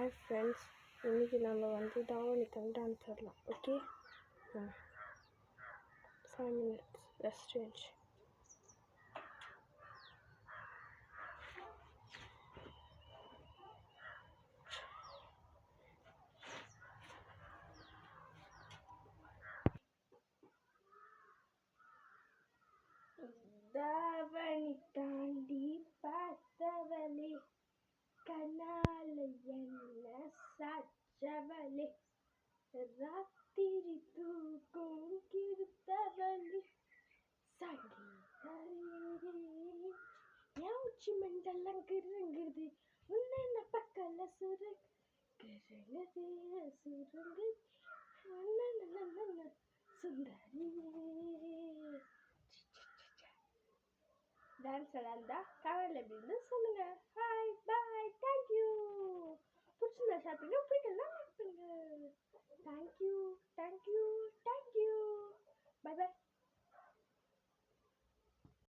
Hi friends, இன்றைக்கி நம்ம வந்து தாவணிக்கு டான்ஸ் ஆடலாம். Okay, 5 minutes, let's change. தாவணி தாண்டி பார்த்தவளே, கனால என்ன சாச்சவளே, ராத்திரி தூக்கம் கிருத்தவளே, சங்கீதரே யாச்சி மண்டலம் கிருங்குது, உன்ன பக்கல சுரங்குது சுரங்குது சுந்தரியே. டான்ஸ் விளாண்டா கவலை எப்படின்னு சொல்லுங்க. ஹாய், பாய், தேங்க்யூ.